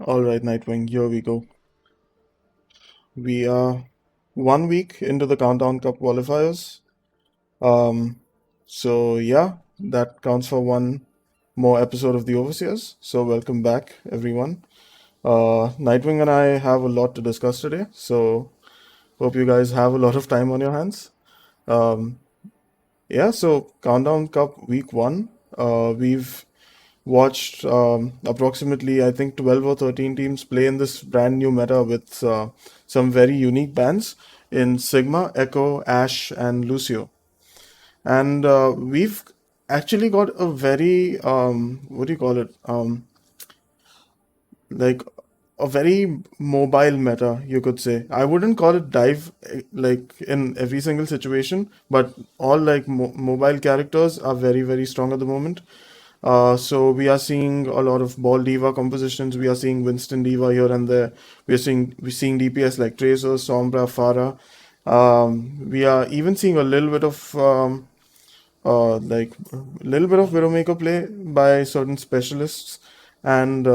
All right, Nightwing, here we go. We are 1 week into the Countdown Cup qualifiers. Um, yeah, that counts for one more episode of the Overseers. So welcome back, everyone. Nightwing and I have a lot to discuss today. So hope you guys have a lot of time on your hands. Um, yeah, so Countdown Cup week one. We've watched approximately, I think, 12 or 13 teams play in this brand new meta with some very unique bans in Sigma, Echo, Ash, and Lucio. And we've actually got a very, what do you call it? Like a very mobile meta, you could say. I wouldn't call it dive like in every single situation, but all like mobile characters are very, very strong at the moment. So we are seeing a lot of ball diva compositions. We are seeing Winston diva here and there. We're seeing DPS like Tracer, Sombra, Farah. We are even seeing a little bit of like a little bit of Widowmaker play by certain specialists, and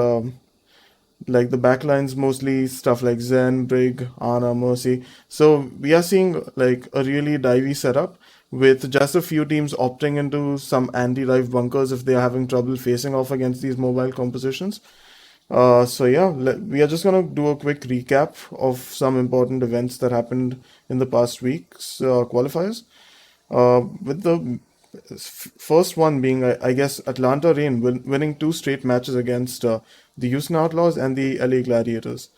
like the backlines mostly stuff like Zen, Brig, Ana, Mercy. So we are seeing like a really divey setup with just a few teams opting into some anti-dive bunkers if they are having trouble facing off against these mobile compositions. We are just gonna do a quick recap of some important events that happened in the past week's qualifiers. With the first one being, I guess, Atlanta Reign winning two straight matches against the Houston Outlaws and the LA Gladiators.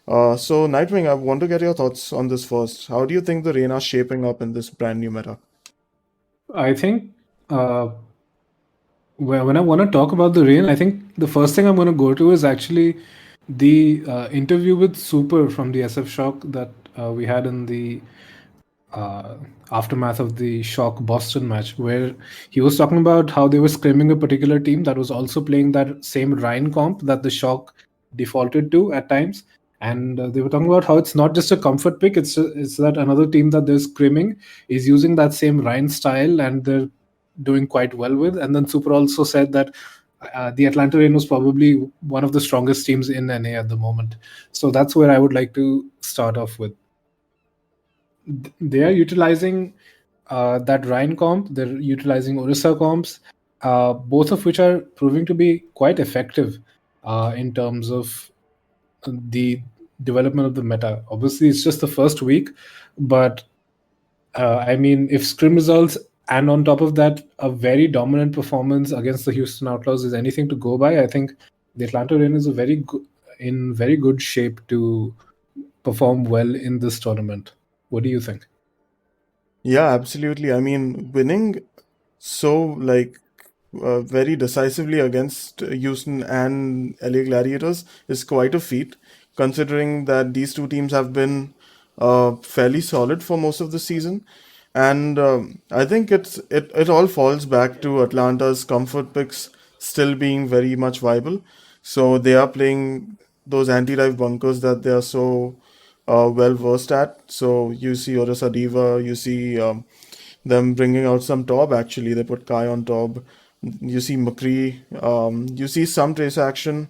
So, Nightwing, I want to get your thoughts on this first. How do you think the Reign are shaping up in this brand new meta? I think uh, when I want to talk about the rain, I think the first thing I'm going to go to is actually the interview with Super from the SF Shock that we had in the uh, aftermath of the Shock Boston match, where he was talking about how they were scrimming a particular team that was also playing that same Rhine comp that the Shock defaulted to at times. And they were talking about how it's not just a comfort pick; it's that another team that they're scrimming is using that same Rhine style, and they're doing quite well with. And then Super also said that the Atlanta Rain was probably one of the strongest teams in NA at the moment. So that's where I would like to start off with. They are utilizing that Rhine comp, they're utilizing Orisa comps, both of which are proving to be quite effective in terms of the development of the meta. Obviously, it's just the first week, but I mean, if scrim results and on top of that, a very dominant performance against the Houston Outlaws is anything to go by, I think the Atlanta Rain is in very good shape to perform well in this tournament. What do you think? Yeah, absolutely. I mean, winning so like very decisively against Houston and LA Gladiators is quite a feat, considering that these two teams have been fairly solid for most of the season. And I think it all falls back to Atlanta's comfort picks still being very much viable. So they are playing those anti-dive bunkers that they are so well versed at. So you see Orisa Diva, you see them bringing out some Tob actually. They put Kai on Tob. You see McCree. You see some trace action.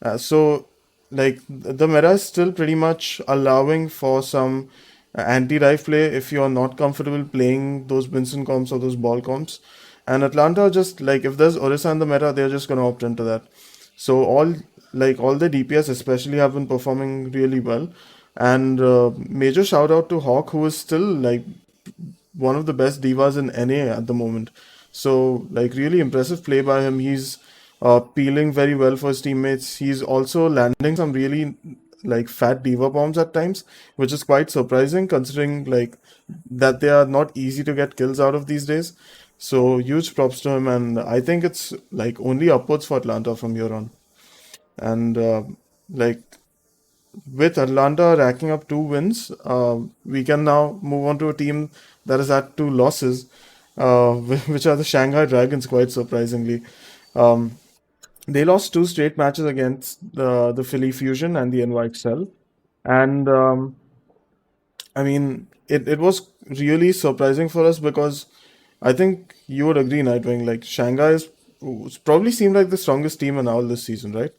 The meta is still pretty much allowing for some anti-dive play if you're not comfortable playing those Vincent comps or those ball comps. And Atlanta just like if there's Orisa in the meta, they're just gonna opt into that. So all the DPS especially have been performing really well. And major shout out to Hawk who is still like one of the best divas in NA at the moment. So, like, really impressive play by him. He's peeling very well for his teammates. He's also landing some really like fat diva bombs at times, which is quite surprising considering like that they are not easy to get kills out of these days. So huge props to him, and I think it's like only upwards for Atlanta from here on. And like with Atlanta racking up two wins, we can now move on to a team that has had two losses, which are the Shanghai Dragons, quite surprisingly. Um, they lost two straight matches against the Philly Fusion and the NYXL. And I mean, it was really surprising for us because I think you would agree, Nightwing, like Shanghai is probably seemed like the strongest team in all this season, right?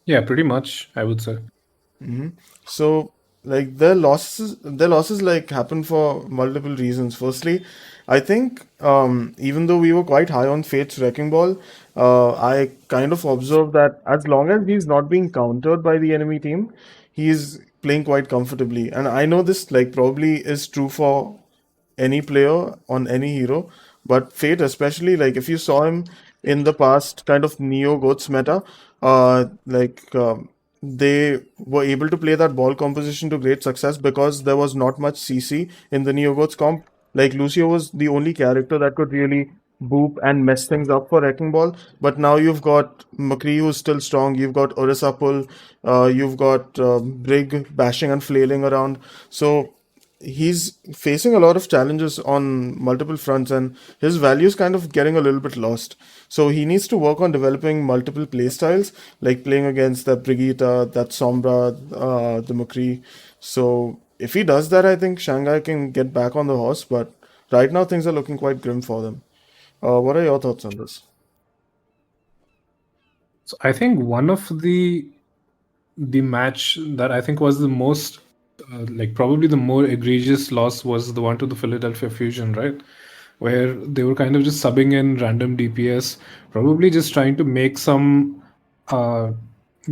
Yeah, pretty much, I would say. So like their losses like happen for multiple reasons. Firstly, I think even though we were quite high on Fate's Wrecking Ball, I kind of observed that as long as he's not being countered by the enemy team, he's playing quite comfortably. And I know this like probably is true for any player on any hero, but Fate especially, like if you saw him in the past kind of Neo Goats meta, they were able to play that ball composition to great success because there was not much CC in the Neo Goats comp. Like Lucio was the only character that could really boop and mess things up for Wrecking Ball. But now you've got McCree who's still strong. You've got Orisapul. You've got Brig bashing and flailing around. So he's facing a lot of challenges on multiple fronts, and his value is kind of getting a little bit lost. So he needs to work on developing multiple play styles, like playing against that Brigitte, that Sombra, the McCree. So if he does that, I think Shanghai can get back on the horse. But right now, things are looking quite grim for them. What are your thoughts on this? So I think one of the match that I think was the most like probably the more egregious loss was the one to the Philadelphia Fusion, right? Where they were kind of just subbing in random DPS, probably just trying to make some uh,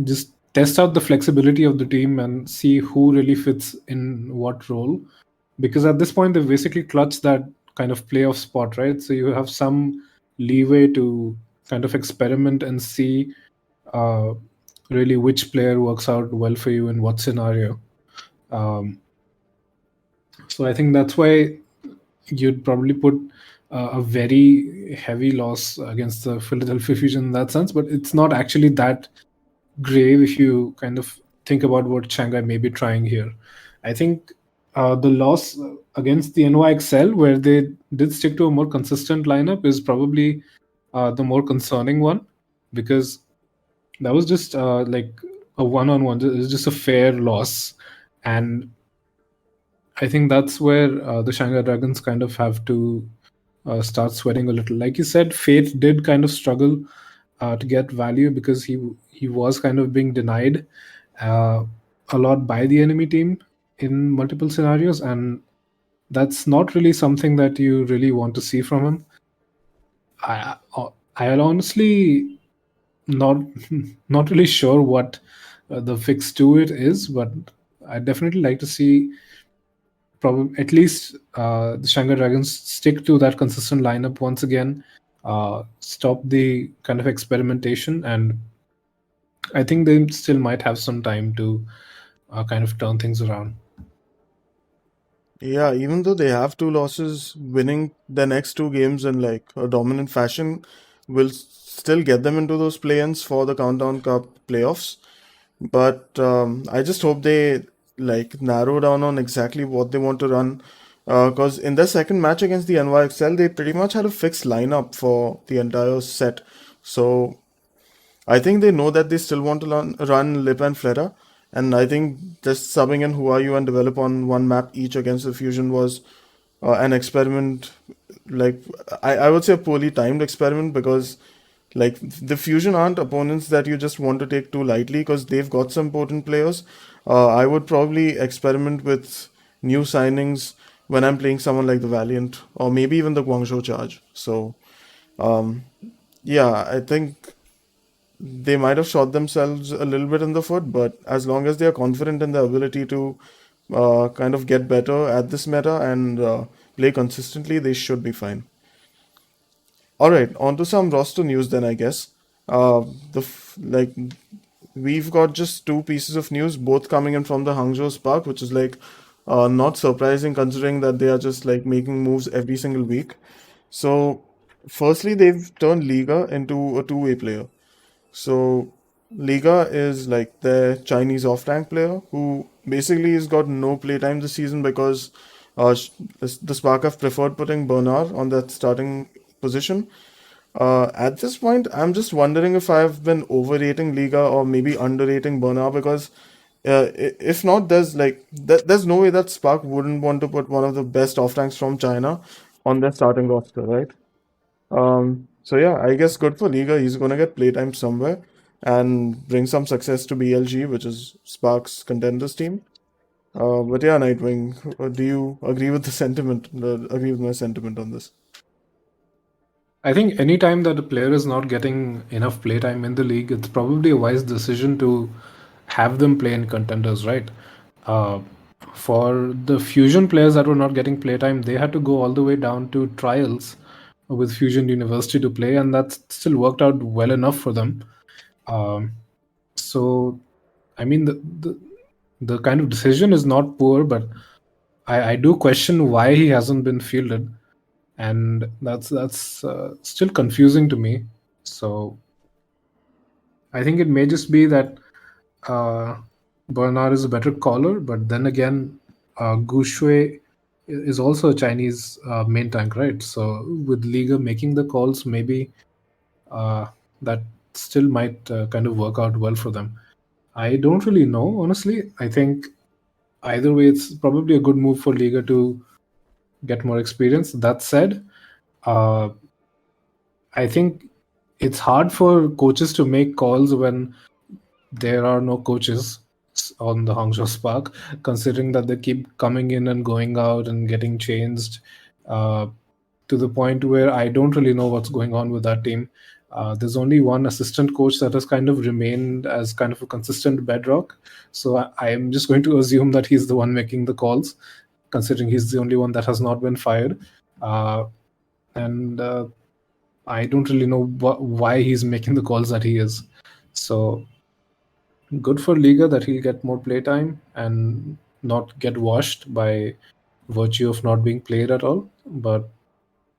just test out the flexibility of the team and see who really fits in what role. Because at this point they've basically clutched that kind of playoff spot, right? So you have some leeway to kind of experiment and see uh, really which player works out well for you in what scenario. Um, so I think that's why you'd probably put a very heavy loss against the Philadelphia Fusion in that sense, but it's not actually that grave if you kind of think about what Shanghai may be trying here. I think the loss against the NYXL, where they did stick to a more consistent lineup, is probably the more concerning one because that was just like a one-on-one. It was just a fair loss, and I think that's where the Shanghai Dragons kind of have to start sweating a little. Like you said, Fate did kind of struggle to get value because he was kind of being denied uh, a lot by the enemy team in multiple scenarios, and that's not really something that you really want to see from him. I'll honestly not not really sure what the fix to it is, but I'd definitely like to see probably at least the Shanghai Dragons stick to that consistent lineup once again, stop the kind of experimentation, and I think they still might have some time to kind of turn things around. Yeah, even though they have two losses, winning the next two games in like a dominant fashion will still get them into those play-ins for the Countdown Cup playoffs. But I just hope they like narrow down on exactly what they want to run. Because in their second match against the NYXL, they pretty much had a fixed lineup for the entire set. So I think they know that they still want to run Lip and Flera, and I think just subbing in Who Are You and develop on one map each against the Fusion was an experiment. Like I would say a poorly timed experiment because like the Fusion aren't opponents that you just want to take too lightly because they've got some potent players. I would probably experiment with new signings when I'm playing someone like the Valiant or maybe even the Guangzhou Charge. So um, yeah, I think they might have shot themselves a little bit in the foot, but as long as they are confident in their ability to kind of get better at this meta and play consistently, they should be fine. All right, on to some roster news then, I guess. Like we've got just two pieces of news, both coming in from the Hangzhou Spark, which is like not surprising considering that they are just like making moves every single week. So, firstly, they've turned Liga into a two-way player. So Liga is like the Chinese off-tank player who basically has got no playtime this season because the Spark have preferred putting Bernard on that starting position. At this point, I'm just wondering if I've been overrating Liga or maybe underrating Bernard because if not, there's no way that Spark wouldn't want to put one of the best off-tanks from China on their starting roster, right? So yeah, I guess good for Liga. He's gonna get playtime somewhere. and bring some success to BLG, which is Spark's contenders team. But yeah, Nightwing, do you agree with the sentiment? Agree with my sentiment on this? I think any time that a player is not getting enough playtime in the league, it's probably a wise decision to have them play in contenders, right? Uh, for the Fusion players that were not getting playtime, they had to go all the way down to trials with Fusion University to play, and that still worked out well enough for them. Um, so, I mean, the kind of decision is not poor, but I do question why he hasn't been fielded, and that's still confusing to me. So I think it may just be that uh, Bernard is a better caller, but then again, Gu Shui is also a Chinese main tank, right? So with Liga making the calls, maybe uh, that still might kind of work out well for them. I don't really know, honestly. I think either way, it's probably a good move for Liga to get more experience. That said, uh, I think it's hard for coaches to make calls when there are no coaches on the Hangzhou Spark, considering that they keep coming in and going out and getting changed uh, to the point where I don't really know what's going on with that team. There's only one assistant coach that has kind of remained as kind of a consistent bedrock. So I am just going to assume that he's the one making the calls, considering he's the only one that has not been fired. And I don't really know why he's making the calls that he is. So good for Liga that he'll get more playtime and not get washed by virtue of not being played at all. But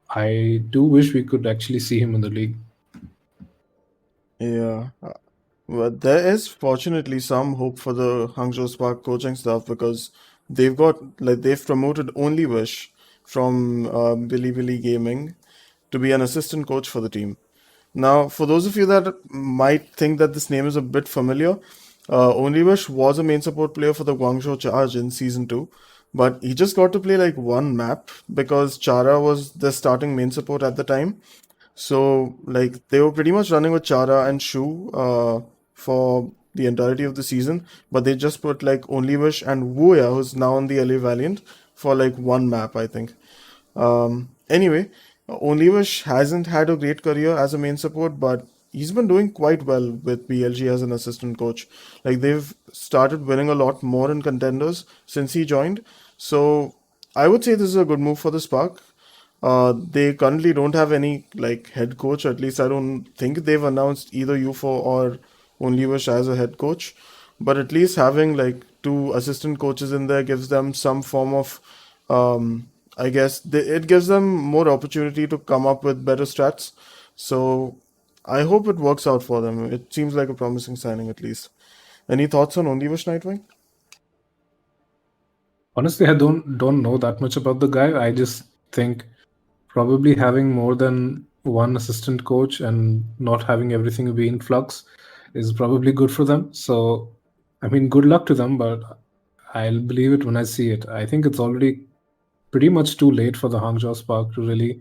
I do wish we could actually see him in the league. Yeah. But there is fortunately some hope for the Hangzhou Spark coaching staff because they've promoted OnlyWish from Bilibili Gaming to be an assistant coach for the team. Now, for those of you that might think that this name is a bit familiar, OnlyWish was a main support player for the Guangzhou Charge in season 2, but he just got to play like one map because Chara was the starting main support at the time. So, like, they were pretty much running with Chara and Shu for the entirety of the season, but they just put like OnlyWish and Wuya, who's now on the LA Valiant, for like one map, I think. Anyway, OnlyWish hasn't had a great career as a main support, but he's been doing quite well with BLG as an assistant coach. Like they've started winning a lot more in contenders since he joined. So I would say this is a good move for the Spark. They currently don't have any like head coach. At least I don't think they've announced either UFO or OnlyWish as a head coach. But at least having like two assistant coaches in there gives them some form of I guess it gives them more opportunity to come up with better stats. So I hope it works out for them. It seems like a promising signing at least. Any thoughts on OnlyWish Nightwing? Honestly, I don't know that much about the guy. I just think probably having more than one assistant coach and not having everything be in flux is probably good for them. So, I mean, good luck to them, but I'll believe it when I see it. I think it's already pretty much too late for the Hangzhou Spark to really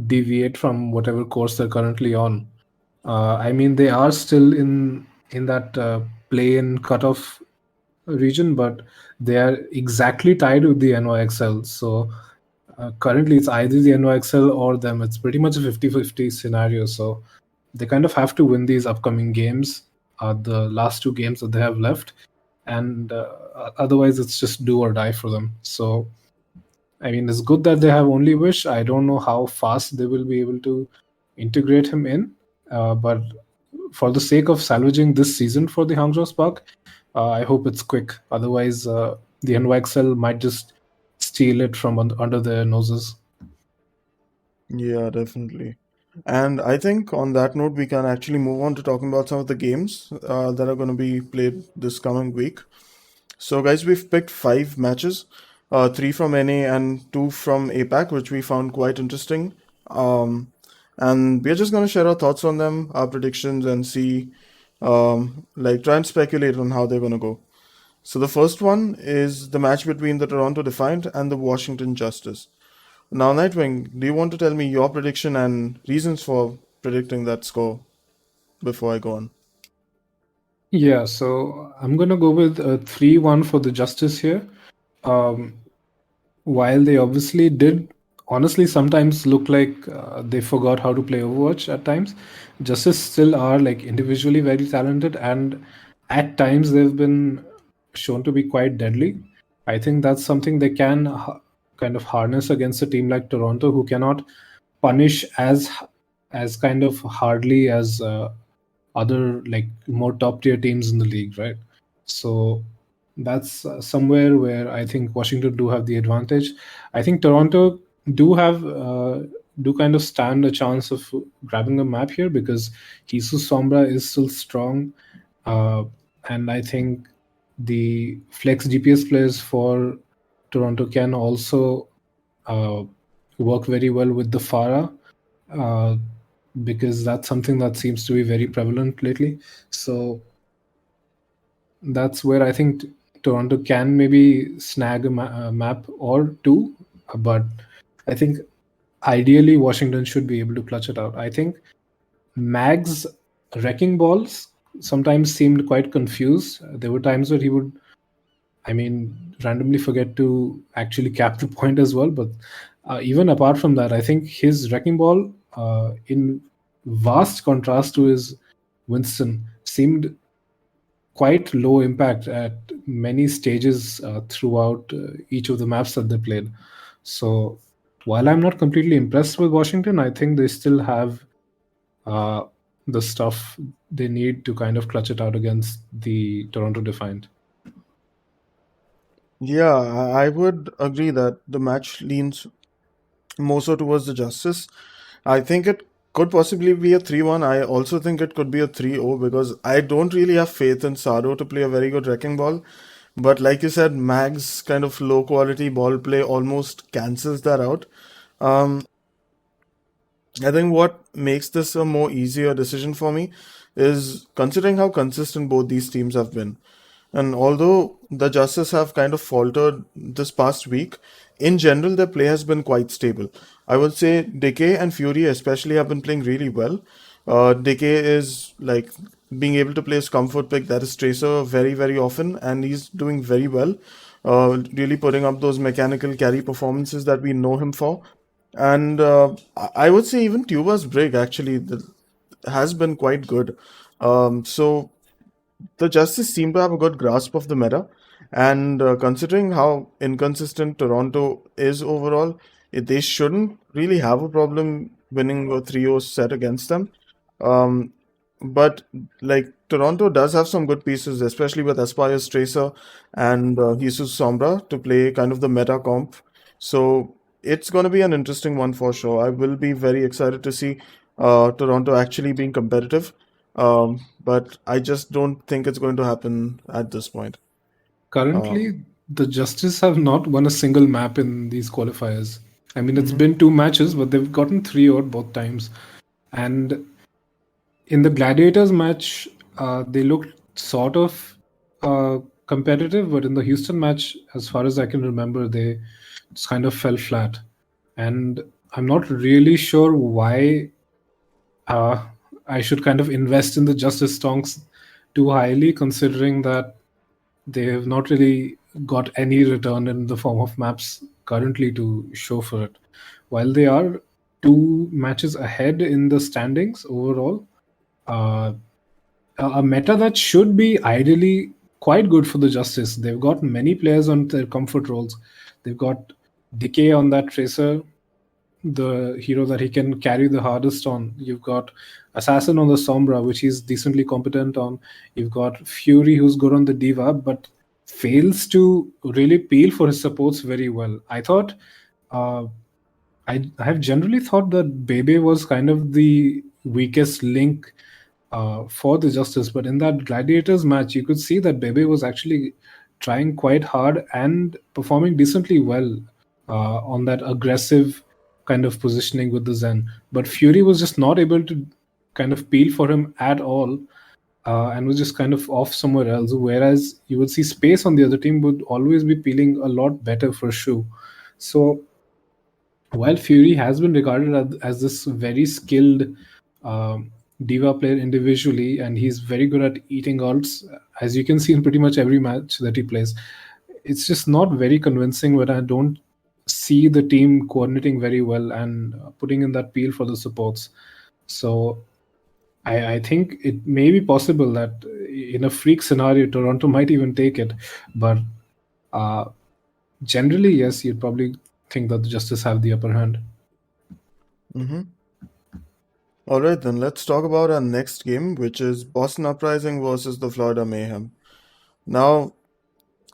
deviate from whatever course they're currently on. I mean, they are still in that play-in cutoff region, but they are exactly tied with the NYXL. So currently, it's either the NYXL or them. It's pretty much a 50-50 scenario. So they kind of have to win these upcoming games, the last two games that they have left, and otherwise, it's just do or die for them. So I mean, it's good that they have only Wish. I don't know how fast they will be able to integrate him in, but for the sake of salvaging this season for the Hangzhou Spark, I hope it's quick. Otherwise, the NYXL might just steal it from under their noses. Yeah, definitely. And I think on that note, we can actually move on to talking about some of the games that are going to be played this coming week. So, guys, we've picked 5 matches, three from NA and two from APAC, which we found quite interesting. Um, and we're just going to share our thoughts on them, our predictions, and see, like, try and speculate on how they're going to go. So, the first one is the match between the Toronto Defiant and the Washington Justice. Now, Nightwing, do you want to tell me your prediction and reasons for predicting that score before I go on? Yeah, so I'm gonna go with a 3-1 for the Justice here. Um, while they obviously did honestly sometimes look like they forgot how to play Overwatch at times, Justice still are like individually very talented, and at times they've been shown to be quite deadly. I think that's something they can kind of harness against a team like Toronto, who cannot punish as kind of hardly as other like more top tier teams in the league, right? So that's somewhere where I think Washington do have the advantage. I think Toronto do have do kind of stand a chance of grabbing the map here because Jesus Sombra is still strong, uh, and I think the flex GPS players for Toronto can also uh, work very well with the Farah, uh, because that's something that seems to be very prevalent lately. So that's where I think Toronto can maybe snag a map or two, but I think ideally Washington should be able to clutch it out. I think Mag's wrecking balls sometimes seemed quite confused. There were times where he would, I mean, randomly forget to actually cap the point as well. But even apart from that, I think his wrecking ball, in vast contrast to his Winston, seemed quite low impact at many stages throughout each of the maps that they played. So while I'm not completely impressed with Washington, I think they still have uh, the stuff they need to kind of clutch it out against the Toronto Defiant. Yeah, I would agree that the match leans more so towards the Justice. I think it could possibly be a 3-1. I also think it could be a 3-0 because I don't really have faith in Sado to play a very good wrecking ball. But like you said, Mag's kind of low quality ball play almost cancels that out. Um, I think what makes this a more easier decision for me is considering how consistent both these teams have been. And although the Justice have kind of faltered this past week, in general their play has been quite stable. I would say Decay and Fury especially have been playing really well. Decay is like being able to play his comfort pick, that is Tracer, very very often, and he's doing very well. Really putting up those mechanical carry performances that we know him for. And I would say even Tuba's break actually has been quite good. So the Justice seem to have a good grasp of the meta, and considering how inconsistent Toronto is overall, they shouldn't really have a problem winning a 3-0 set against them. Um, but like Toronto does have some good pieces, especially with Aspire's Tracer and Jesus Sombra to play kind of the meta comp. So it's going to be an interesting one for sure. I will be very excited to see Toronto actually being competitive. But I just don't think it's going to happen at this point. Um, Currently, the Justice have not won a single map in these qualifiers. I mean, it's mhm. been two matches, but they've gotten three out both times. And in the Gladiators match, they looked sort of competitive, but in the Houston match, as far as I can remember, they just kind of fell flat. And I'm not really sure why uh, I should kind of invest in the Justice Stonks too highly, considering that they have not really got any return in the form of maps currently to show for it. While they are two matches ahead in the standings overall, uh, a meta that should be ideally quite good for the Justice. They've got many players on their comfort roles. They've got Decay on that Tracer, the hero that he can carry the hardest on. You've got Assassin on the Sombra, which he's decently competent on. You've got Fury, who's good on the Diva, but fails to really peel for his supports very well. I thought, uh, I have generally thought that Bebe was kind of the weakest link for the Justice, but in that Gladiators match, you could see that Bebe was actually trying quite hard and performing decently well on that aggressive kind of positioning with the Zen. But Fury was just not able to kind of peel for him at all, and was just kind of off somewhere else. Whereas you would see Space on the other team would always be peeling a lot better for Shu. So while Fury has been regarded as this very skilled um, diva player individually, and he's very good at eating ults, as you can see in pretty much every match that he plays. It's just not very convincing when I don't see the team coordinating very well and putting in that peel for the supports. So I think it may be possible that in a freak scenario, Toronto might even take it. But uh, generally, yes, you'd probably think that the Justice have the upper hand. Mm-hmm. All right, then let's talk about our next game, which is Boston Uprising versus the Florida Mayhem. Now,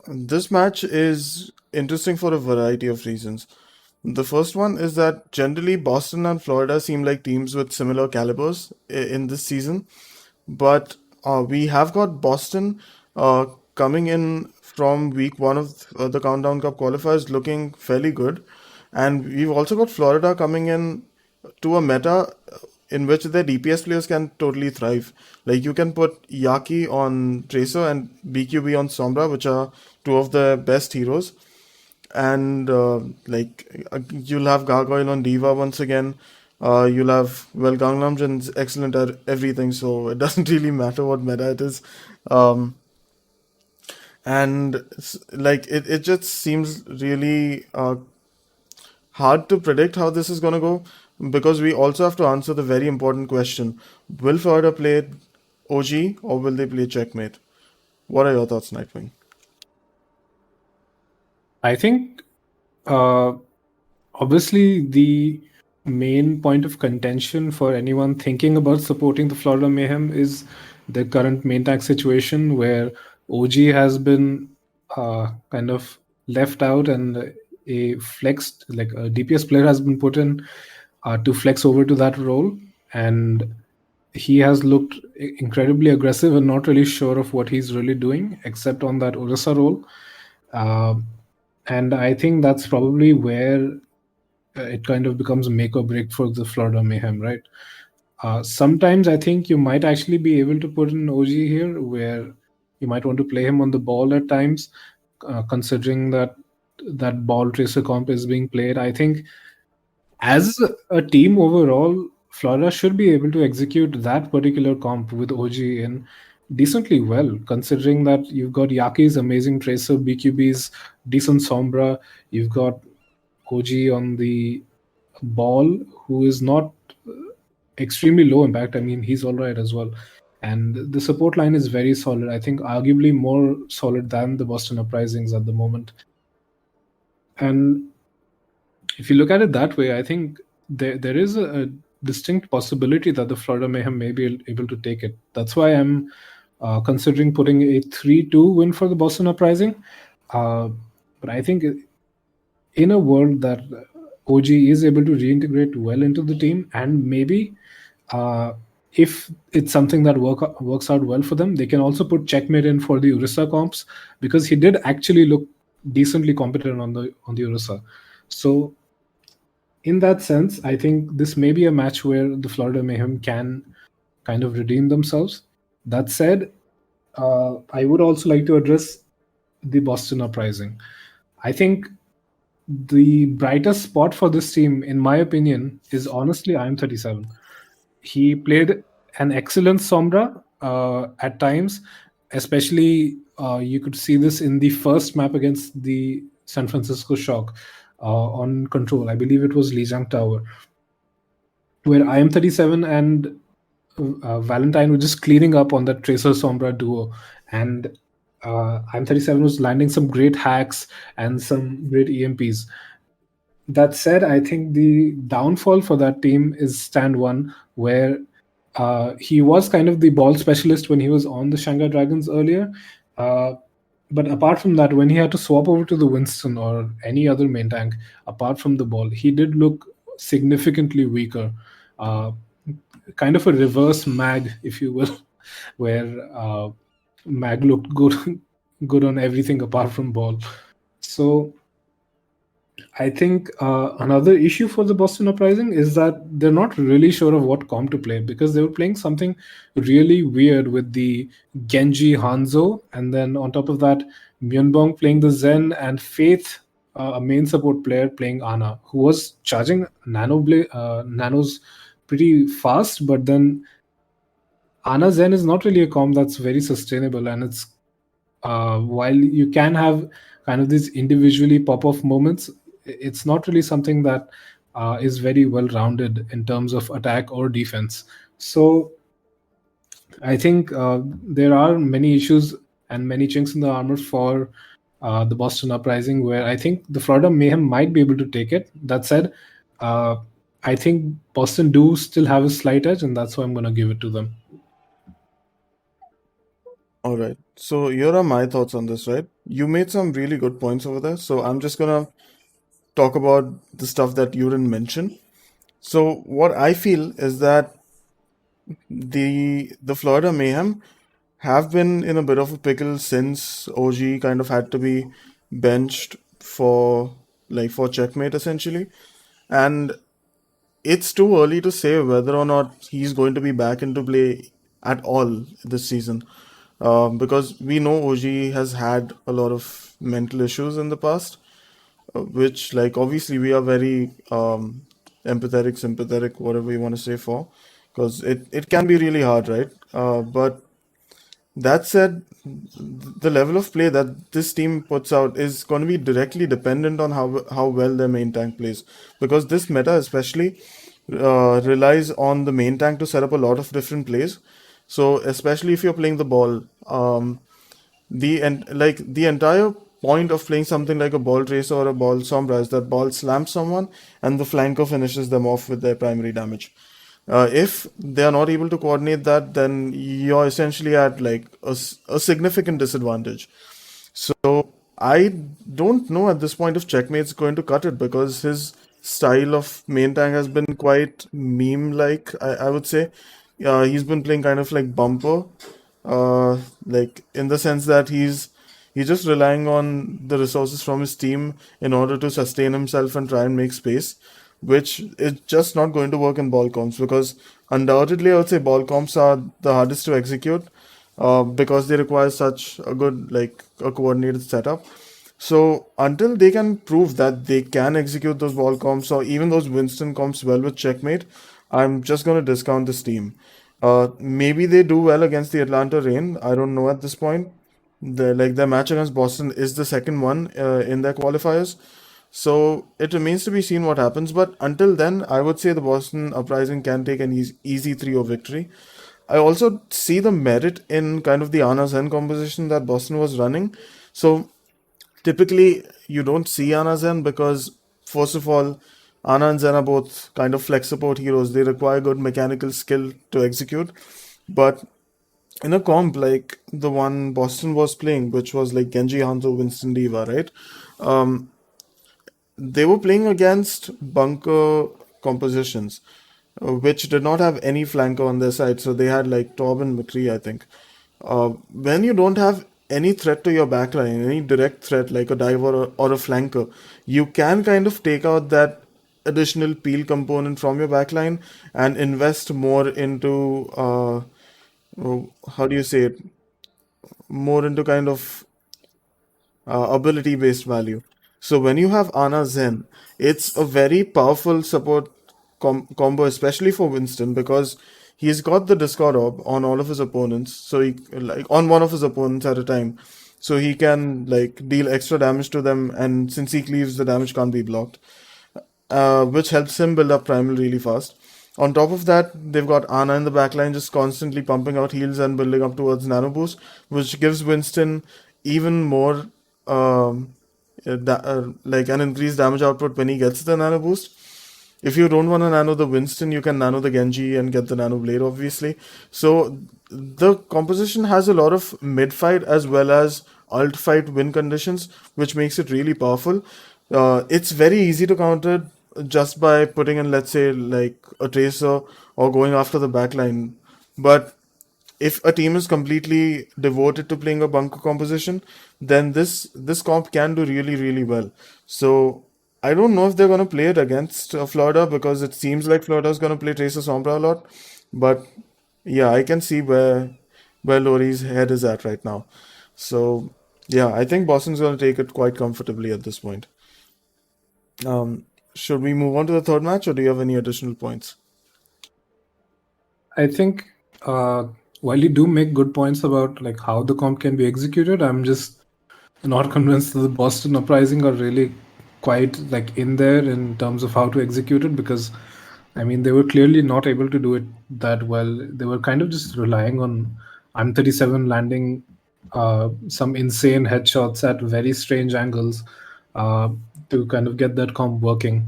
this match is interesting for a variety of reasons. The first one is that generally Boston and Florida seem like teams with similar calibers in this season, but we have got Boston coming in from week one of the Countdown Cup qualifiers looking fairly good, and we've also got Florida coming in to a meta in which their DPS players can totally thrive. Like you can put Yaki on Tracer and BQB on Sombra, which are two of the best heroes, and you'll have Gargoyle on Diva once again. You'll have, well, Gangnam Jin's excellent at everything, so it doesn't really matter what meta it is. Um, and it just seems really hard to predict how this is going to go, because we also have to answer the very important question: will Florida play OG or will they play Checkmate? What are your thoughts, Nightwing? I think uh, obviously the main point of contention for anyone thinking about supporting the Florida Mayhem is the current main tank situation where OG has been kind of left out, and a flexed, like a DPS player has been put in to flex over to that role, and he has looked incredibly aggressive and not really sure of what he's really doing except on that Orisa role. Uh, and I think that's probably where it kind of becomes make or break for the Florida Mayhem, right? Sometimes I think you might actually be able to put an OG here where you might want to play him on the ball at times, considering that that ball tracer comp is being played. I think as a team overall, Florida should be able to execute that particular comp with OG in decently well, considering that you've got Yaki's amazing tracer, BQB's decent Sombra, you've got OG on the ball, who is not extremely low impact. I mean, he's all right as well. And the support line is very solid. I think arguably more solid than the Boston Uprisings at the moment. And if you look at it that way, I think there is a distinct possibility that the Florida Mayhem may be able to take it. That's why I'm considering putting a 3-2 win for the Boston Uprising. But I think in a world that OG is able to reintegrate well into the team, and maybe if it's something that works out well for them, they can also put Checkmate in for the Orisa comps, because he did actually look decently competent on the Orisa. So in that sense, I think this may be a match where the Florida Mayhem can kind of redeem themselves. That said, I would also like to address the Boston Uprising. I think the brightest spot for this team, in my opinion, is honestly IM37. He played an excellent Sombra at times, especially you could see this in the first map against the San Francisco Shock on Control. I believe it was Lijiang Tower, where IM37 and Valentine were just cleaning up on that Tracer Sombra duo, and IM37 was landing some great hacks and some great EMPs. That said, I think the downfall for that team is stand one, where he was kind of the ball specialist when he was on the Shanghai Dragons earlier. But apart from that, when he had to swap over to the Winston or any other main tank, apart from the ball, he did look significantly weaker. Kind of a reverse Mag, if you will, where Mag looked good, good on everything apart from ball. So I think another issue for the Boston Uprising is that they're not really sure of what comp to play, because they were playing something really weird with the Genji Hanzo, and then on top of that, Myunbong playing the Zen, and Faith, a main support player, playing Ana, who was charging nanos pretty fast, but then Ana Zen is not really a comp that's very sustainable, and it's while you can have kind of these individually pop off moments, it's not really something that is very well rounded in terms of attack or defense. So I think there are many issues and many chinks in the armor for the Boston Uprising, where I think the Florida Mayhem might be able to take it. That said, uh, I think Boston do still have a slight edge, and that's why I'm going to give it to them. All right. So here are my thoughts on this, right? You made some really good points over there. So I'm just gonna talk about the stuff that you didn't mention. So what I feel is that the Florida Mayhem have been in a bit of a pickle since OG kind of had to be benched for for checkmate essentially. And it's too early to say whether or not he's going to be back into play at all this season. Because we know OG has had a lot of mental issues in the past, which, like, obviously we are very empathetic, sympathetic, whatever you want to say for, because it can be really hard, right? But that said, the level of play that this team puts out is going to be directly dependent on how well their main tank plays, because this meta especially relies on the main tank to set up a lot of different plays. So especially if you're playing the ball, the entire point of playing something like a ball tracer or a ball sombra is that ball slams someone and the flanker finishes them off with their primary damage. If they are not able to coordinate that, then you're essentially at like a significant disadvantage. So I don't know at this point if Checkmate's going to cut it, because his style of main tank has been quite meme-like, I would say. He's been playing kind of like bumper, like in the sense that he's just relying on the resources from his team in order to sustain himself and try and make space, which is just not going to work in ball comps, because undoubtedly I would say ball comps are the hardest to execute, because they require such a good, like, a coordinated setup. So until they can prove that they can execute those ball comps or even those Winston comps well with checkmate, I'm just going to discount this team. Maybe they do well against the Atlanta Reign. I don't know at this point. Their match against Boston is the second one in their qualifiers. So it remains to be seen what happens. But until then, I would say the Boston Uprising can take an easy 3-0 victory. I also see the merit in kind of the Ana Zen composition that Boston was running. So typically, you don't see Ana Zen because, first of all, Ana and Zen are both kind of flex support heroes. They require good mechanical skill to execute. But in a comp like the one Boston was playing, which was like Genji Hanzo, Winston Diva, right? They were playing against bunker compositions, which did not have any flanker on their side. So they had like Torb and McCree, I think. When you don't have any threat to your backline, any direct threat like a diver or a flanker, you can kind of take out that additional peel component from your backline and invest more into how do you say it? More into kind of ability based value. So when you have Ana Zen, it's a very powerful support combo, especially for Winston, because he's got the Discord Orb on all of his opponents. So he, like, on one of his opponents at a time. So he can like deal extra damage to them, and since he cleaves, the damage can't be blocked, which helps him build up primal really fast. On top of that, they've got Ana in the backline just constantly pumping out heals and building up towards Nano Boost, which gives Winston even more like an increased damage output when he gets the Nano Boost. If you don't want to nano the Winston, you can nano the Genji and get the Nano Blade, obviously. So the composition has a lot of mid fight as well as alt fight win conditions, which makes it really powerful. It's very easy to counter just by putting in, let's say, like a tracer or going after the backline. But if a team is completely devoted to playing a bunker composition, then this comp can do really well. So I don't know if they're going to play it against Florida, because it seems like Florida is going to play Tracer Sombra a lot. But yeah, I can see where Lori's head is at right now. So yeah, I think Boston's going to take it quite comfortably at this point. Should we move on to the third match, or do you have any additional points? I think uh, while you do make good points about like how the comp can be executed, I'm just not convinced that the Boston Uprising are really quite like in there in terms of how to execute it, because I mean they were clearly not able to do it that well. They were kind of just relying on I'm 37 landing some insane headshots at very strange angles uh, to kind of get that comp working.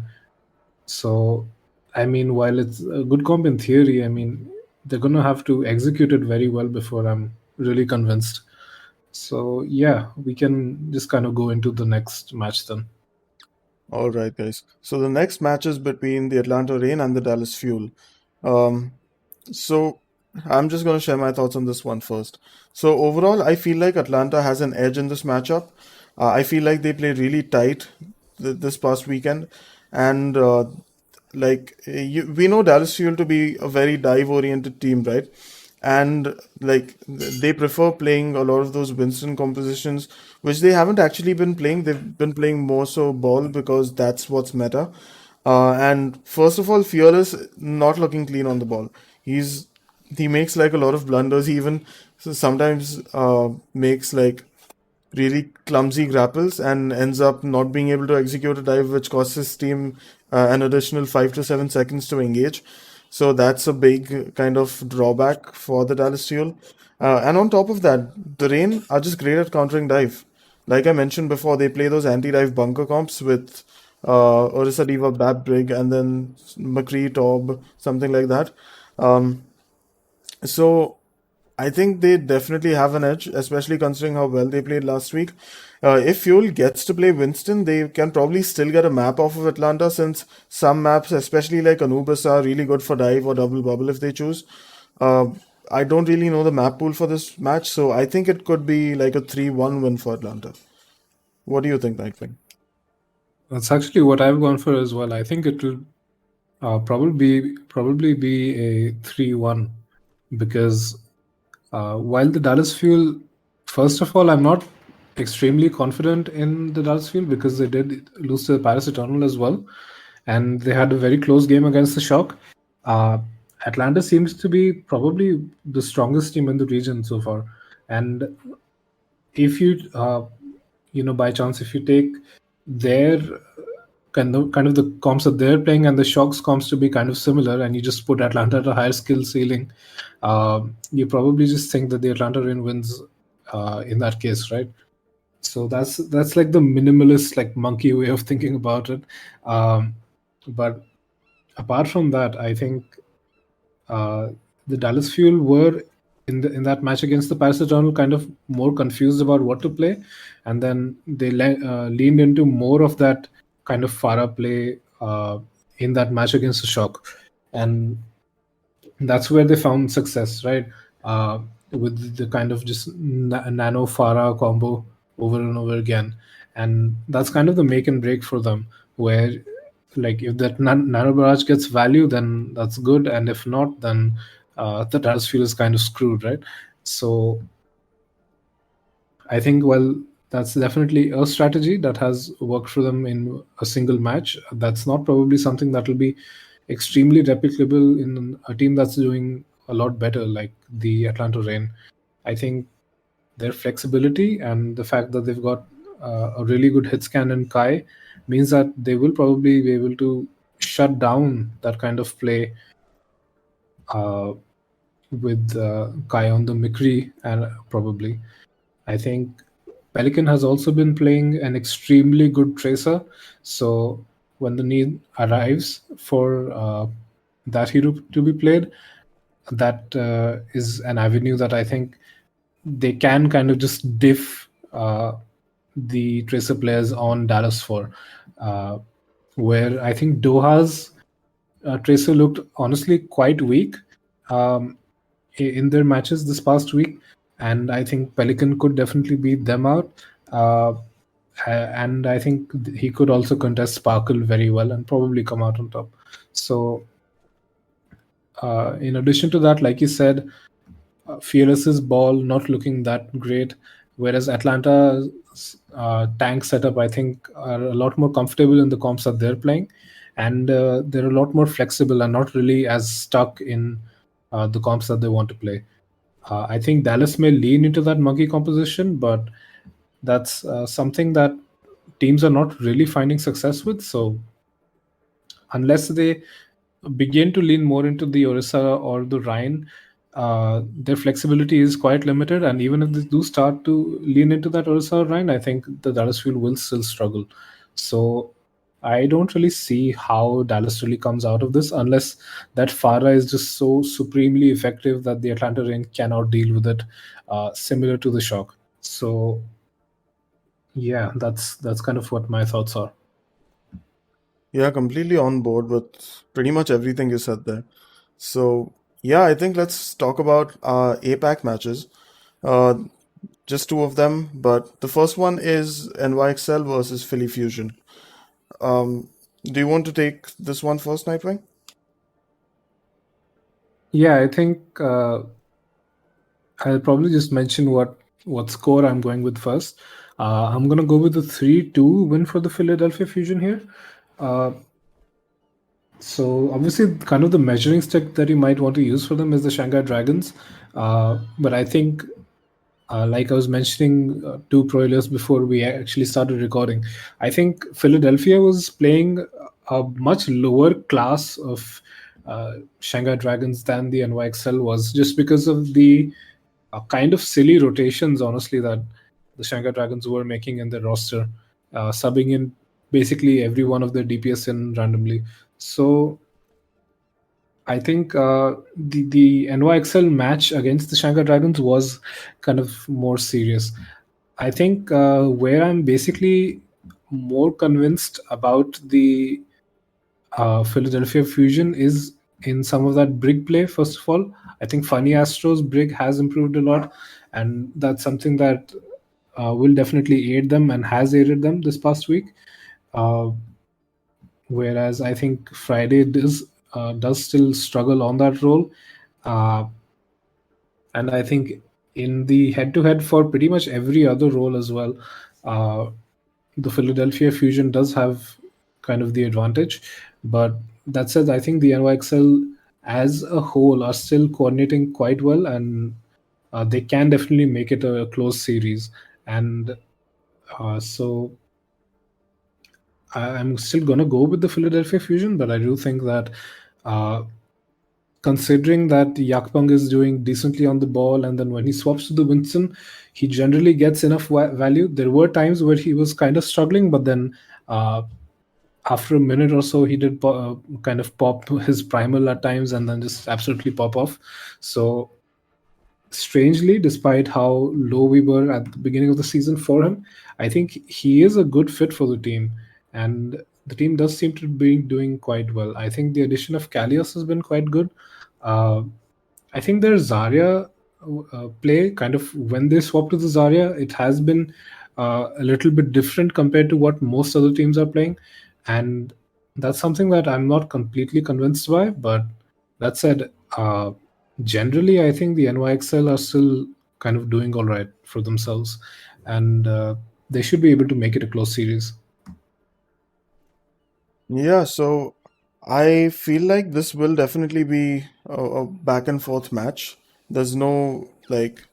So, I mean, while it's a good comp in theory, I mean, they're going to have to execute it very well before I'm really convinced. So, yeah, we can just kind of go into the next match then. All right, guys. So the next match is between the Atlanta Reign and the Dallas Fuel. Um, so I'm just going to share my thoughts on this one first. So overall, I feel like Atlanta has an edge in this matchup. I feel like they played really tight this past weekend, and we know Dallas Fuel to be a very dive-oriented team, right? And like they prefer playing a lot of those Winston compositions, which they haven't actually been playing. They've been playing more so ball because that's what's meta. And first of all, Fearless not looking clean on the ball. He makes like a lot of blunders. He even sometimes makes like really clumsy grapples and ends up not being able to execute a dive, which costs his team an additional 5 to 7 seconds to engage. So that's a big kind of drawback for the Dallas Fuel. And on top of that, the Rain are just great at countering dive. Like I mentioned before, they play those anti-dive bunker comps with Orisa Diva, Bab Brig, and then McCree, Taub, something like that. Um, so I think they definitely have an edge, especially considering how well they played last week. If Fuel gets to play Winston, they can probably still get a map off of Atlanta, since some maps, especially like Anubis, are really good for dive or double bubble if they choose. Uh, I don't really know the map pool for this match, so I think it could be like a 3-1 win for Atlanta. What do you think, Nightwing? That's actually what I've gone for as well. I think it will probably be a 3-1 because while the Dallas Fuel, first of all, I'm not extremely confident in the Dallas Fuel because they did lose to the Paris Eternal as well, and they had a very close game against the Shock. Uh, Atlanta seems to be probably the strongest team in the region so far, and if you by chance, if you take their kind of the comps that they're playing and the Shock's comps to be kind of similar, and you just put Atlanta at a higher skill ceiling, you probably just think that the Atlanta Rain wins in that case, right? So that's like the minimalist, like monkey way of thinking about it. But apart from that, I think uh, the Dallas Fuel were in that match against the Paris Saint-Germain kind of more confused about what to play, and then they leaned into more of that kind of Farah play in that match against the Shock, and that's where they found success, right? Uh, with the kind of just nano Farah combo over and over again, and that's kind of the make and break for them. Where, like, if that nano barrage gets value, then that's good, and if not, then the Dallas Fuel is kind of screwed, right? So I think, well, that's definitely a strategy that has worked for them in a single match. That's not probably something that will be extremely replicable in a team that's doing a lot better, like the Atlanta Rain. I think their flexibility and the fact that they've got a really good hit scan in Kai means that they will probably be able to shut down that kind of play uh, with Kai on the McCree, and probably. I think Pelican has also been playing an extremely good tracer. So when the need arrives for that hero to be played, that is an avenue that I think they can kind of just diff the tracer players on Dallas for. Where I think Doha's tracer looked honestly quite weak um, in their matches this past week, and I think Pelican could definitely beat them out. Uh, and I think he could also contest Sparkle very well and probably come out on top. So, in addition to that, like you said, Fearless's ball not looking that great, whereas Atlanta's tank setup, I think, are a lot more comfortable in the comps that they're playing, and they're a lot more flexible and not really as stuck in the comps that they want to play. I think Dallas may lean into that monkey composition, but that's something that teams are not really finding success with. So unless they begin to lean more into the Orisa or the Rhine, their flexibility is quite limited. And even if they do start to lean into that Orisa or Rhine, I think the Dallas Fuel will still struggle. So I don't really see how Dallas really comes out of this unless that Farah is just so supremely effective that the Atlanta Rain cannot deal with it, similar to the Shock. So yeah, that's kind of what my thoughts are. Yeah, completely on board with pretty much everything you said there. So, yeah, I think let's talk about APAC matches. Uh, just two of them, but the first one is NYXL versus Philly Fusion. Um, do you want to take this one first, Nightwing? Yeah, I think I'll probably just mention what score I'm going with first. I'm gonna go with the 3-2 win for the Philadelphia Fusion here. Uh, so obviously, kind of the measuring stick that you might want to use for them is the Shanghai Dragons. But I think, like I was mentioning two pro before we actually started recording, I think Philadelphia was playing a much lower class of Shanghai Dragons than the NYXL was, just because of the kind of silly rotations, honestly, that the Shanghai Dragons were making in their roster, subbing in basically every one of their DPS in randomly. So I think the NYXL match against the Shanghai Dragons was kind of more serious. I think where I'm basically more convinced about the Philadelphia Fusion is in some of that brig play. First of all, I think Funny Astro's brig has improved a lot, and that's something that will definitely aid them and has aided them this past week. Uh, Whereas I think Friday does still struggle on that role, uh, and I think in the head-to-head for pretty much every other role as well, uh, the Philadelphia Fusion does have kind of the advantage. But that said, I think the NYXL as a whole are still coordinating quite well, and they can definitely make it a close series. And so I'm still gonna go with the Philadelphia Fusion, but I do think that uh, considering that Yakpang is doing decently on the ball, and then when he swaps to the Winston, he generally gets enough value. There were times where he was kind of struggling, but then uh, after a minute or so, he did kind of pop his primal at times and then just absolutely pop off. So strangely, despite how low we were at the beginning of the season for him, I think he is a good fit for the team, and the team does seem to be doing quite well. I think the addition of Kalios has been quite good. Uh, I think their Zarya play, kind of when they swap to the Zarya, it has been a little bit different compared to what most other teams are playing, and that's something that I'm not completely convinced by. But that said, generally, I think the NYXL are still kind of doing all right for themselves, and they should be able to make it a close series. Yeah, so I feel like this will definitely be a back and forth match. There's no like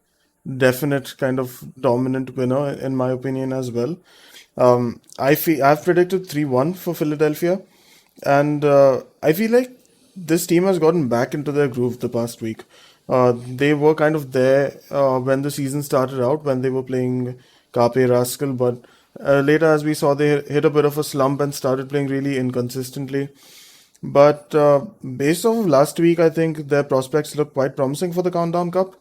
definite kind of dominant winner in my opinion as well. I've predicted 3-1 for Philadelphia, and I feel like this team has gotten back into their groove the past week. They were kind of there when the season started out, when they were playing Carpe Rascal, but later, as we saw, they hit a bit of a slump and started playing really inconsistently. But based off of last week, I think their prospects look quite promising for the Countdown Cup.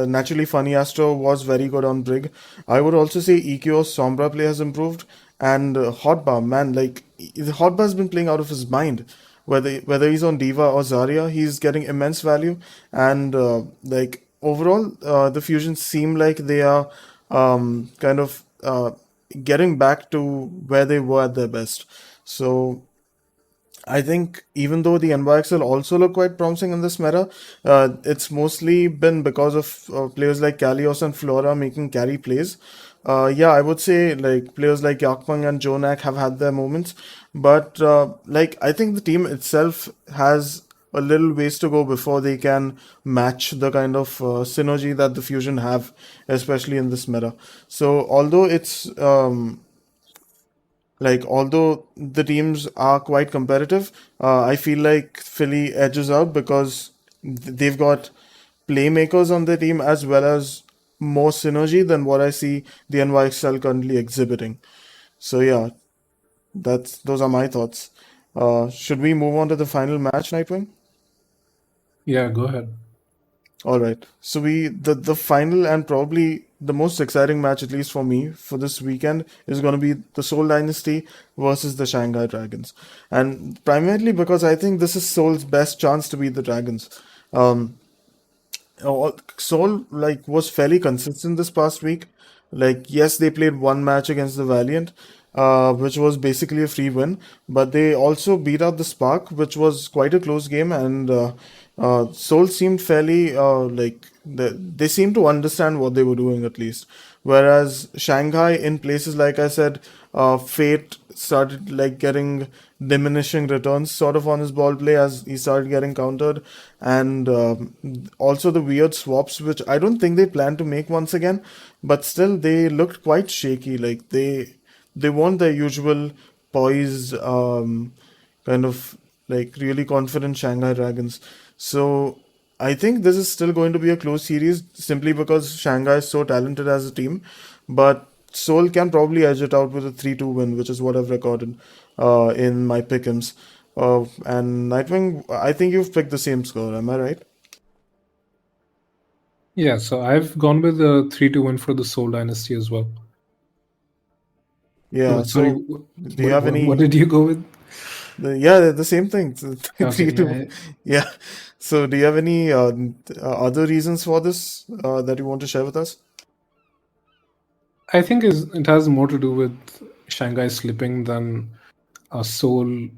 Naturally, Funny Astro was very good on Brig. I would also say EQO's Sombra play has improved, and Hotbar, man, Hotbar has been playing out of his mind. Whether he's on Diva or Zarya, he's getting immense value, and overall, the fusions seem like they are kind of getting back to where they were at their best. So I think even though the NYXL also look quite promising in this meta, it's mostly been because of players like Kalios and Flora making carry plays. Yeah, I would say like players like Yakpang and Jonak have had their moments, but I think the team itself has a little ways to go before they can match the kind of synergy that the Fusion have, especially in this meta. So although it's although the teams are quite competitive, I feel like Philly edges out because they've got playmakers on their team as well as more synergy than what I see the NYXL currently exhibiting. So yeah, that's those are my thoughts. Should we move on to the final match, Nightwing? Yeah, go ahead. All right. So the final and probably the most exciting match, at least for me, for this weekend is going to be the Seoul Dynasty versus the Shanghai Dragons, and primarily because I think this is Seoul's best chance to beat the Dragons. Um, Seoul was fairly consistent this past week. Like yes, they played one match against the Valiant, which was basically a free win, but they also beat out the Spark, which was quite a close game, and Seoul seemed fairly they seemed to understand what they were doing at least. Whereas Shanghai, in places like I said, Fate started getting diminishing returns sort of on his ball play as he started getting countered, and also the weird swaps, which I don't think they plan to make once again, but still they looked quite shaky. Like they weren't their usual poised, kind of really confident Shanghai Dragons. So I think this is still going to be a close series simply because Shanghai is so talented as a team, but Seoul can probably edge it out with a 3-2 win, which is what I've recorded in my pick'ems. And Nightwing, I think you've picked the same score. Am I right? Yeah, so I've gone with a 3-2 win for the Seoul Dynasty as well. Yeah. Sorry, So, do you have what any? did you go with? Yeah, the same thing. Okay, 3-2. Yeah. So, do you have any other reasons for this that you want to share with us? I think it has more to do with Shanghai slipping than Seoul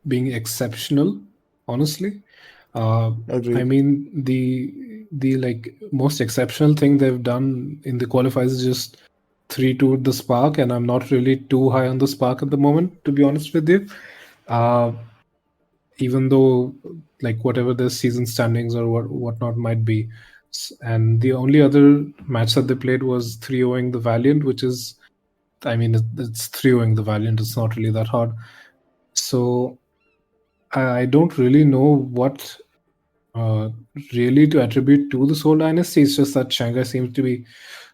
being exceptional. Honestly, uh, I Agreed. mean the most exceptional thing they've done in the qualifiers is just 3-2 the Spark, and I'm not really too high on the Spark at the moment, to be honest with you. Uh, Even though whatever the season standings or whatnot might be. And the only other match that they played was 3-0ing the Valiant, which is, I mean, it's 3-0ing the Valiant. It's not really that hard. So I don't really know what uh, really to attribute to the Seoul Dynasty. It's just that Shanghai seems to be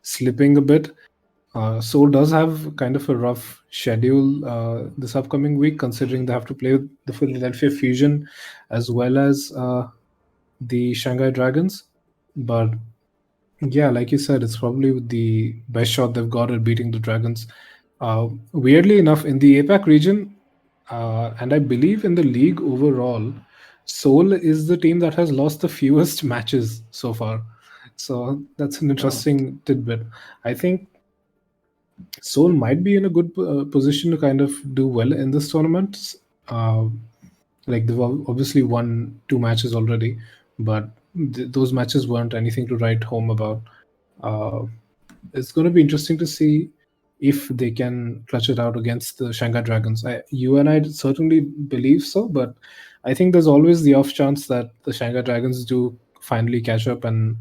slipping a bit. Seoul does have kind of a rough schedule this upcoming week, considering they have to play with the Philadelphia Fusion as well as the Shanghai Dragons. But yeah, like you said, it's probably the best shot they've got at beating the Dragons. Weirdly enough, in the APAC region, and I believe in the league overall, Seoul is the team that has lost the fewest matches so far. So that's an Oh, interesting tidbit. I think Seoul might be in a good position to kind of do well in this tournament. Uh, they've obviously won two matches already, but those matches weren't anything to write home about. Uh, it's going to be interesting to see if they can clutch it out against the Shanghai Dragons. You and I certainly believe so, but I think there's always the off chance that the Shanghai Dragons do finally catch up and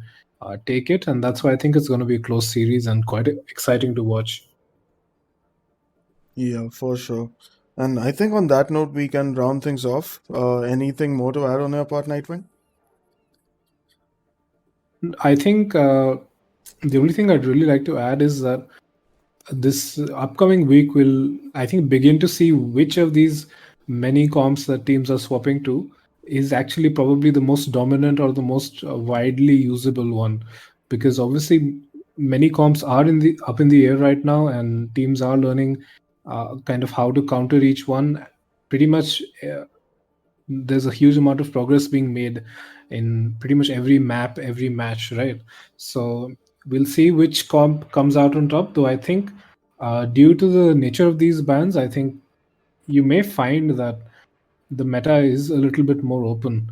take it, and that's why I think it's going to be a close series and quite exciting to watch. yeah, for sure. And I think on that note, we can round things off. Anything more to add on your part, Nightwing? I think the only thing I'd really like to add is that this upcoming week will, I think, begin to see which of these many comps that teams are swapping to is actually probably the most dominant or the most widely usable one, because obviously many comps are in the up in the air right now, and teams are learning kind of how to counter each one. Pretty much, there's a huge amount of progress being made in pretty much every map, every match, right? So we'll see which comp comes out on top. Though I think, due to the nature of these bans, I think you may find that the meta is a little bit more open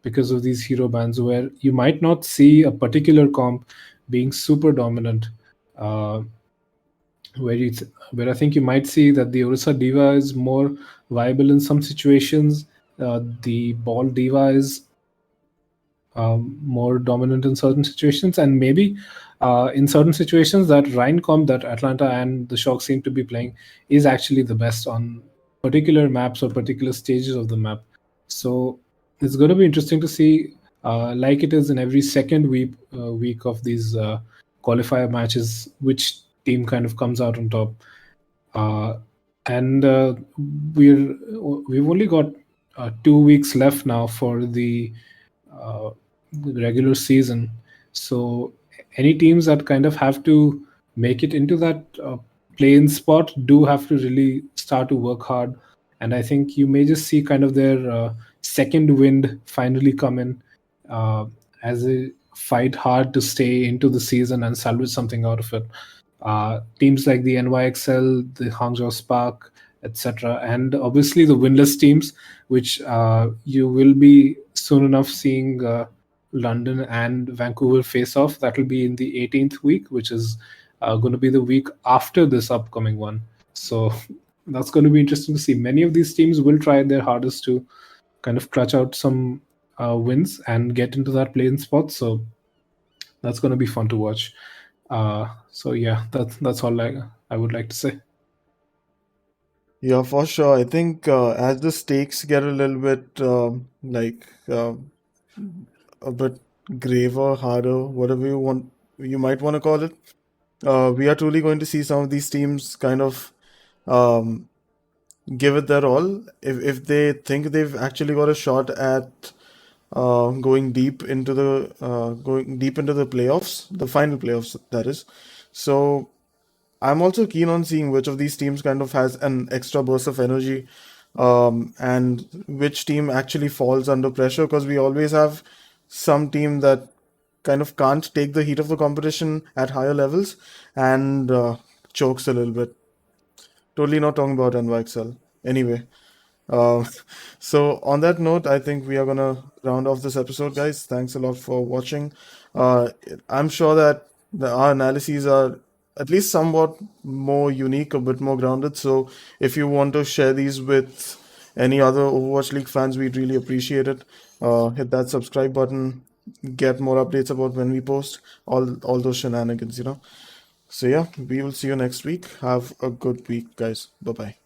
because of these hero bans, where you might not see a particular comp being super dominant. Uh, where I think you might see that the Orisa Diva is more viable in some situations, the ball diva is more dominant in certain situations, and maybe in certain situations that Rhine that Atlanta and the Shock seem to be playing is actually the best on particular maps or particular stages of the map. So it's going to be interesting to see, like it is in every second week of these qualifier matches, which team kind of comes out on top. And we've only got 2 weeks left now for the regular season. So any teams that kind of have to make it into that play-in spot do have to really start to work hard. And I think you may just see kind of their second wind finally come in as they fight hard to stay into the season and salvage something out of it. Teams like the NYXL, the Hangzhou Spark, etc., and obviously the winless teams, which you will be soon enough seeing London and Vancouver face off. That will be in the 18th week, which is going to be the week after this upcoming one. So that's going to be interesting to see. Many of these teams will try their hardest to kind of clutch out some wins and get into that play-in spot. So that's going to be fun to watch. So yeah, that's all I would like to say. Yeah, for sure. I think as the stakes get a little bit a bit graver, harder, whatever you might want to call it, we are truly going to see some of these teams kind of um, give it their all. If they think they've actually got a shot at going deep into the playoffs, the final playoffs, that is. So I'm also keen on seeing which of these teams kind of has an extra burst of energy, and which team actually falls under pressure, because we always have some team that kind of can't take the heat of the competition at higher levels and chokes a little bit. Totally not talking about NYXL. Anyway, um, so on that note, I think we are gonna round off this episode, guys. Thanks a lot for watching. Uh, I'm sure that our analyses are at least somewhat more unique, a bit more grounded. So if you want to share these with any other Overwatch League fans, we'd really appreciate it. Hit that subscribe button, get more updates about when we post all those shenanigans. So yeah, we will see you next week. Have a good week, guys. Bye bye.